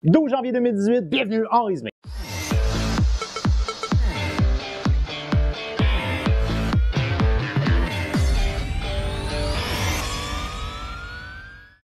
12 janvier 2018, bienvenue en résumé.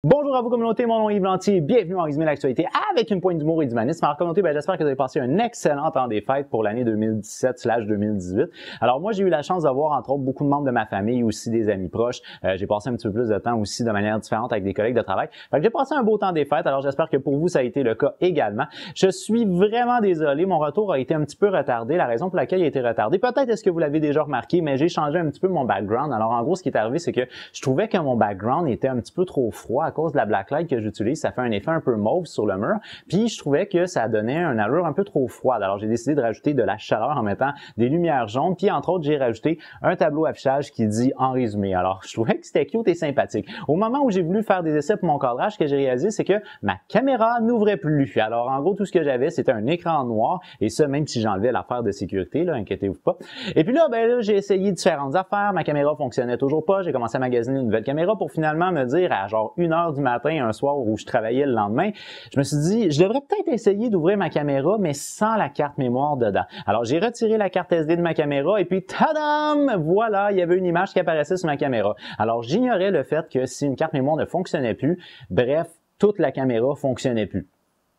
Bonjour à vous communauté, mon nom est Yves Lantier, bienvenue en résumé l'actualité avec une pointe d'humour et d'humanisme. Alors communauté, j'espère que vous avez passé un excellent temps des fêtes pour l'année 2017/2018. Alors moi j'ai eu la chance d'avoir entre autres beaucoup de membres de ma famille, aussi des amis proches. J'ai passé un petit peu plus de temps aussi de manière différente avec des collègues de travail. Fait que j'ai passé un beau temps des fêtes, alors j'espère que pour vous ça a été le cas également. Je suis vraiment désolé, mon retour a été un petit peu retardé. La raison pour laquelle il a été retardé, peut-être est-ce que vous l'avez déjà remarqué, mais j'ai changé un petit peu mon background. Alors en gros ce qui est arrivé c'est que je trouvais que mon background était un petit peu trop froid à cause de la blacklight que j'utilise, ça fait un effet un peu mauve sur le mur, puis je trouvais que ça donnait une allure un peu trop froide. Alors j'ai décidé de rajouter de la chaleur en mettant des lumières jaunes, puis entre autres j'ai rajouté un tableau affichage qui dit en résumé. Alors je trouvais que c'était cute et sympathique. Au moment où j'ai voulu faire des essais pour mon cadrage, ce que j'ai réalisé c'est que ma caméra n'ouvrait plus. Alors en gros tout ce que j'avais c'était un écran noir, et ça même si j'enlevais l'affaire de sécurité, là, inquiétez-vous pas. Et puis là, j'ai essayé différentes affaires, ma caméra fonctionnait toujours pas, j'ai commencé à magasiner une nouvelle caméra pour finalement me dire à genre 1h du matin, un soir où je travaillais le lendemain, je me suis dit, je devrais peut-être essayer d'ouvrir ma caméra, mais sans la carte mémoire dedans. Alors, j'ai retiré la carte SD de ma caméra et puis, tadam! Voilà, il y avait une image qui apparaissait sur ma caméra. Alors, j'ignorais le fait que si une carte mémoire ne fonctionnait plus, bref, toute la caméra fonctionnait plus.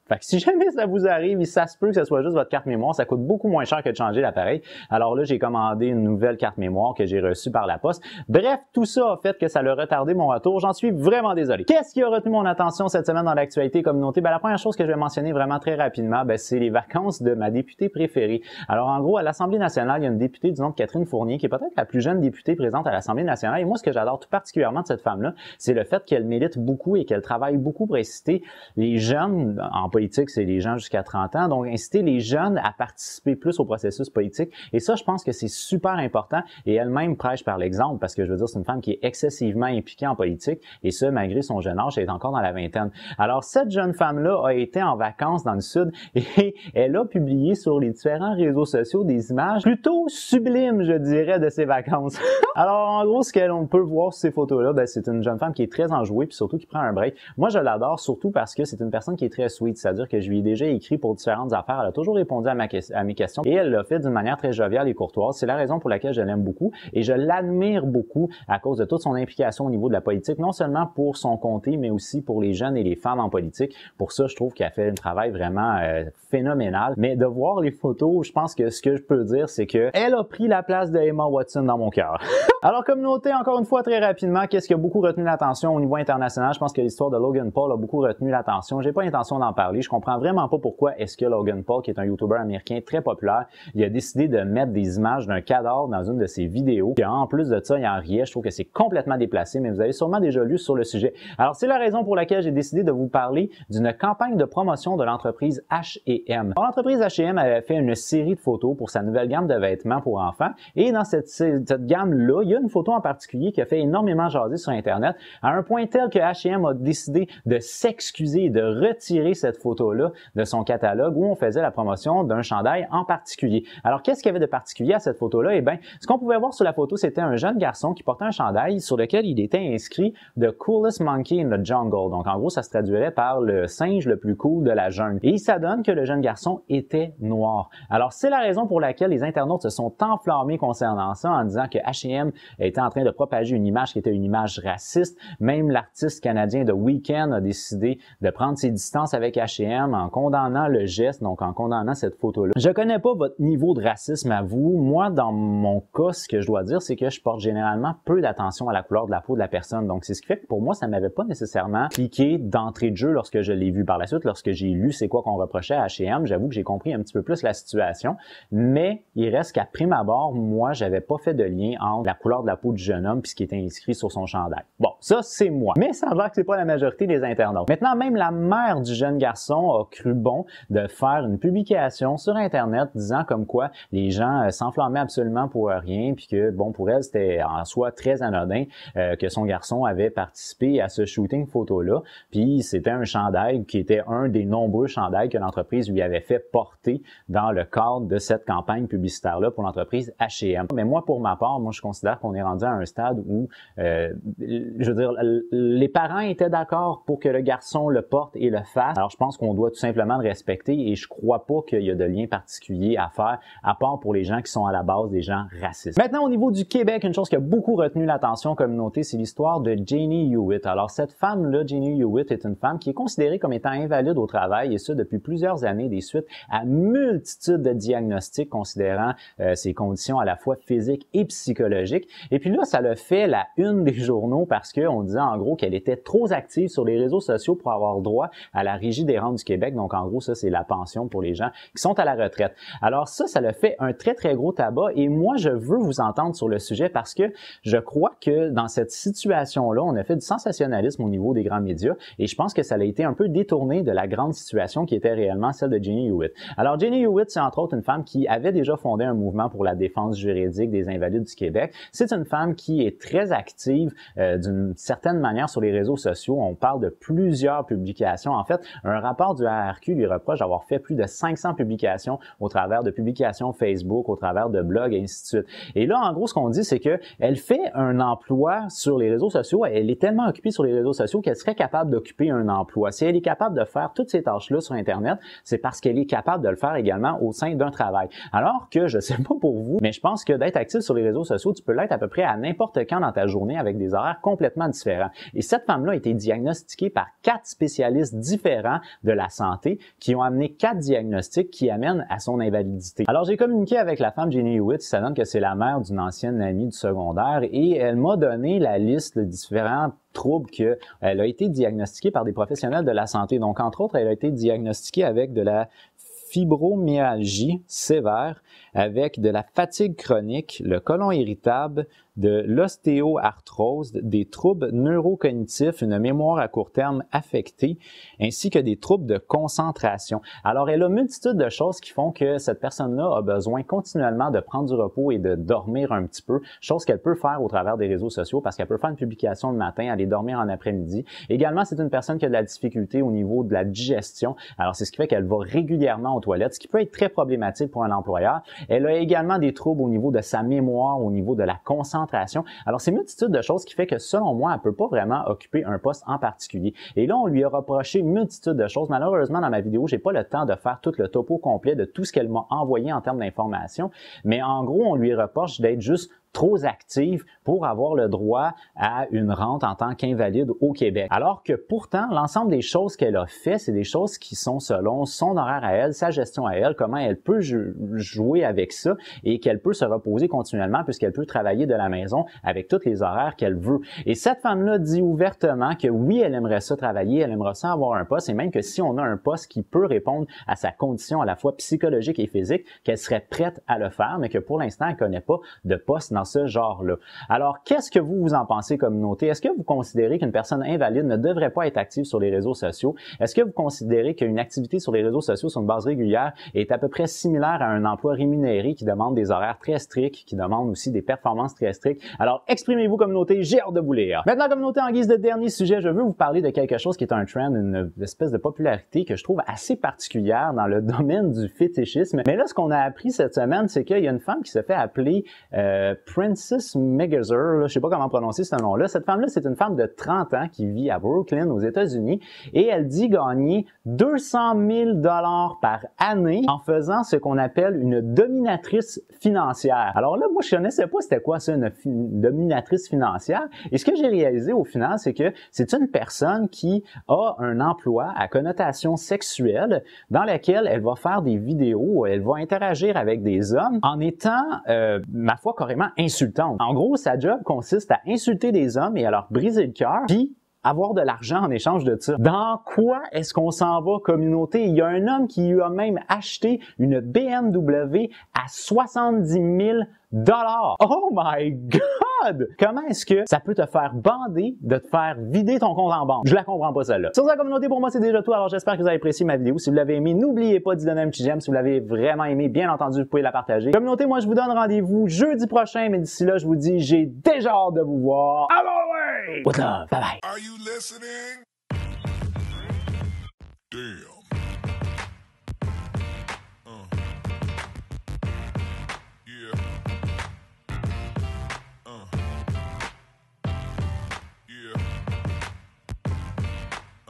Fait que si jamais ça vous arrive, ça se peut que ce soit juste votre carte mémoire, ça coûte beaucoup moins cher que de changer l'appareil. Alors là, j'ai commandé une nouvelle carte mémoire que j'ai reçue par la poste. Bref, tout ça a fait que ça a retardé mon retour. J'en suis vraiment désolé. Qu'est-ce qui a retenu mon attention cette semaine dans l'actualité communauté? La première chose que je vais mentionner vraiment très rapidement, c'est les vacances de ma députée préférée. Alors en gros, à l'Assemblée nationale, il y a une députée du nom de Catherine Fournier qui est peut-être la plus jeune députée présente à l'Assemblée nationale. Et moi, ce que j'adore tout particulièrement de cette femme-là, c'est le fait qu'elle milite beaucoup et qu'elle travaille beaucoup pour inciter les jeunes en politique, c'est les gens jusqu'à 30 ans, donc inciter les jeunes à participer plus au processus politique. Et ça, je pense que c'est super important, et elle-même prêche par l'exemple, parce que je veux dire, c'est une femme qui est excessivement impliquée en politique, et ça, malgré son jeune âge, elle est encore dans la vingtaine. Alors, cette jeune femme-là a été en vacances dans le Sud, et elle a publié sur les différents réseaux sociaux des images plutôt sublimes, je dirais, de ses vacances. Alors, en gros, ce qu'on peut voir sur ces photos-là, c'est une jeune femme qui est très enjouée, puis surtout qui prend un break. Moi, je l'adore, surtout parce que c'est une personne qui est très sweet, c'est-à-dire que je lui ai déjà écrit pour différentes affaires, elle a toujours répondu à mes questions, et elle l'a fait d'une manière très joviale et courtoise. C'est la raison pour laquelle je l'aime beaucoup, et je l'admire beaucoup à cause de toute son implication au niveau de la politique, non seulement pour son comté, mais aussi pour les jeunes et les femmes en politique. Pour ça, je trouve qu'elle fait un travail vraiment phénoménal. Mais de voir les photos, je pense que ce que je peux dire, c'est que elle a pris la place de Emma Watson dans mon cœur. Alors, communauté, encore une fois, très rapidement, qu'est-ce qui a beaucoup retenu l'attention au niveau international? Je pense que l'histoire de Logan Paul a beaucoup retenu l'attention. J'ai pas l'intention d'en parler. Je comprends vraiment pas pourquoi est-ce que Logan Paul, qui est un YouTuber américain très populaire, il a décidé de mettre des images d'un cadavre dans une de ses vidéos. Et en plus de ça, il en riait. Je trouve que c'est complètement déplacé, mais vous avez sûrement déjà lu sur le sujet. Alors, c'est la raison pour laquelle j'ai décidé de vous parler d'une campagne de promotion de l'entreprise H&M. L'entreprise H&M avait fait une série de photos pour sa nouvelle gamme de vêtements pour enfants. Et dans cette gamme-là, il y a une photo en particulier qui a fait énormément jaser sur Internet, à un point tel que H&M a décidé de s'excuser et de retirer cette photo-là de son catalogue où on faisait la promotion d'un chandail en particulier. Alors, qu'est-ce qu'il y avait de particulier à cette photo-là? Eh bien, ce qu'on pouvait voir sur la photo, c'était un jeune garçon qui portait un chandail sur lequel il était inscrit « The coolest monkey in the jungle ». Donc, en gros, ça se traduirait par le singe le plus cool de la jungle. Et ça donne que le jeune garçon était noir. Alors, c'est la raison pour laquelle les internautes se sont enflammés concernant ça en disant que H&M était en train de propager une image qui était une image raciste. Même l'artiste canadien The Weeknd a décidé de prendre ses distances avec H&M en condamnant le geste, donc en condamnant cette photo-là. Je connais pas votre niveau de racisme à vous. Moi, dans mon cas, ce que je dois dire, c'est que je porte généralement peu d'attention à la couleur de la peau de la personne. Donc, c'est ce qui fait que pour moi, ça m'avait pas nécessairement cliqué d'entrée de jeu lorsque je l'ai vu par la suite, lorsque j'ai lu c'est quoi qu'on reprochait à H&M. J'avoue que j'ai compris un petit peu plus la situation, mais il reste qu'à prime abord, moi, j'avais pas fait de lien entre la couleur de la peau du jeune homme puis ce qui était inscrit sur son chandail. Bon, ça, c'est moi. Mais ça a l'air que c'est pas la majorité des internautes. Maintenant, même la mère du jeune garçon a cru bon de faire une publication sur Internet disant comme quoi les gens s'enflammaient absolument pour rien puis que, bon, pour elle, c'était en soi très anodin que son garçon avait participé à ce shooting photo-là. Puis c'était un chandail qui était un des nombreux chandails que l'entreprise lui avait fait porter dans le cadre de cette campagne publicitaire-là pour l'entreprise H&M. Mais moi, pour ma part, moi, je considère considère qu'on est rendu à un stade où, je veux dire, les parents étaient d'accord pour que le garçon le porte et le fasse. Alors, je pense qu'on doit tout simplement le respecter et je crois pas qu'il y a de lien particulier à faire, à part pour les gens qui sont à la base des gens racistes. Maintenant, au niveau du Québec, une chose qui a beaucoup retenu l'attention communauté, c'est l'histoire de Jenny Hewitt. Alors, cette femme-là, Jenny Hewitt, est une femme qui est considérée comme étant invalide au travail et ça depuis plusieurs années des suites à multitude de diagnostics considérant ses conditions à la fois physiques et psychologiques. Et puis là, ça l'a fait la une des journaux parce qu'on disait en gros qu'elle était trop active sur les réseaux sociaux pour avoir droit à la Régie des rentes du Québec. Donc, en gros, ça, c'est la pension pour les gens qui sont à la retraite. Alors ça l'a fait un très, très gros tabac et moi, je veux vous entendre sur le sujet parce que je crois que dans cette situation-là, on a fait du sensationnalisme au niveau des grands médias et je pense que ça a été un peu détourné de la grande situation qui était réellement celle de Jenny Hewitt. Alors, Jenny Hewitt, c'est entre autres une femme qui avait déjà fondé un mouvement pour la défense juridique des invalides du Québec. C'est une femme qui est très active d'une certaine manière sur les réseaux sociaux. On parle de plusieurs publications. En fait, un rapport du ARQ lui reproche d'avoir fait plus de 500 publications au travers de publications Facebook, au travers de blogs et ainsi de suite. Et là, en gros, ce qu'on dit, c'est que elle fait un emploi sur les réseaux sociaux. Elle est tellement occupée sur les réseaux sociaux qu'elle serait capable d'occuper un emploi. Si elle est capable de faire toutes ces tâches-là sur Internet, c'est parce qu'elle est capable de le faire également au sein d'un travail. Alors que, je sais pas pour vous, mais je pense que d'être actif sur les réseaux sociaux, tu peux l'être à peu près à n'importe quand dans ta journée avec des horaires complètement différents. Et cette femme-là a été diagnostiquée par 4 spécialistes différents de la santé qui ont amené 4 diagnostics qui amènent à son invalidité. Alors, j'ai communiqué avec la femme Jenny Hewitt, ça donne que c'est la mère d'une ancienne amie du secondaire et elle m'a donné la liste de différents troubles qu'elle a été diagnostiquée par des professionnels de la santé. Donc, entre autres, elle a été diagnostiquée avec de la fibromyalgie sévère, avec de la fatigue chronique, le côlon irritable, de l'ostéoarthrose, des troubles neurocognitifs, une mémoire à court terme affectée, ainsi que des troubles de concentration. Alors, elle a multitude de choses qui font que cette personne-là a besoin continuellement de prendre du repos et de dormir un petit peu, chose qu'elle peut faire au travers des réseaux sociaux parce qu'elle peut faire une publication le matin, aller dormir en après-midi. Également, c'est une personne qui a de la difficulté au niveau de la digestion. Alors, c'est ce qui fait qu'elle va régulièrement aux toilettes, ce qui peut être très problématique pour un employeur. Elle a également des troubles au niveau de sa mémoire, au niveau de la concentration. Alors, c'est une multitude de choses qui fait que, selon moi, elle peut pas vraiment occuper un poste en particulier. Et là, on lui a reproché une multitude de choses. Malheureusement, dans ma vidéo, j'ai pas le temps de faire tout le topo complet de tout ce qu'elle m'a envoyé en termes d'informations. Mais en gros, on lui reproche d'être juste trop active pour avoir le droit à une rente en tant qu'invalide au Québec. Alors que pourtant, l'ensemble des choses qu'elle a fait, c'est des choses qui sont selon son horaire à elle, sa gestion à elle, comment elle peut jouer avec ça et qu'elle peut se reposer continuellement puisqu'elle peut travailler de la maison avec tous les horaires qu'elle veut. Et cette femme-là dit ouvertement que oui, elle aimerait ça travailler, elle aimerait ça avoir un poste et même que si on a un poste qui peut répondre à sa condition à la fois psychologique et physique, qu'elle serait prête à le faire, mais que pour l'instant, elle connaît pas de poste dans ce genre-là. Alors, qu'est-ce que vous en pensez, communauté? Est-ce que vous considérez qu'une personne invalide ne devrait pas être active sur les réseaux sociaux? Est-ce que vous considérez qu'une activité sur les réseaux sociaux sur une base régulière est à peu près similaire à un emploi rémunéré qui demande des horaires très stricts, qui demande aussi des performances très strictes? Alors, exprimez-vous, communauté, j'ai hâte de vous lire. Maintenant, communauté, en guise de dernier sujet, je veux vous parler de quelque chose qui est un trend, une espèce de popularité que je trouve assez particulière dans le domaine du fétichisme. Mais là, ce qu'on a appris cette semaine, c'est qu'il y a une femme qui se fait appeler Princess Megazur, je sais pas comment prononcer ce nom-là. Cette femme-là, c'est une femme de 30 ans qui vit à Brooklyn, aux États-Unis, et elle dit gagner 200 000 $ par année en faisant ce qu'on appelle une dominatrice financière. Alors là, moi, je connaissais pas c'était quoi ça, une dominatrice financière. Et ce que j'ai réalisé au final, c'est que c'est une personne qui a un emploi à connotation sexuelle dans laquelle elle va faire des vidéos, elle va interagir avec des hommes en étant, ma foi, carrément insultante. En gros, sa job consiste à insulter des hommes et à leur briser le cœur, puis avoir de l'argent en échange de ça. Dans quoi est-ce qu'on s'en va, communauté? Il y a un homme qui lui a même acheté une BMW à 70 000 $. Oh my God! Comment est-ce que ça peut te faire bander de te faire vider ton compte en banque? Je la comprends pas celle-là. Sur la communauté, pour moi, c'est déjà tout. Alors, j'espère que vous avez apprécié ma vidéo. Si vous l'avez aimé, n'oubliez pas d'y donner un petit j'aime. Si vous l'avez vraiment aimé, bien entendu, vous pouvez la partager. Communauté, moi, je vous donne rendez-vous jeudi prochain, mais d'ici là, je vous dis, j'ai déjà hâte de vous voir. Alors, ouais! What's up? Bye bye! Are you listening? Damn.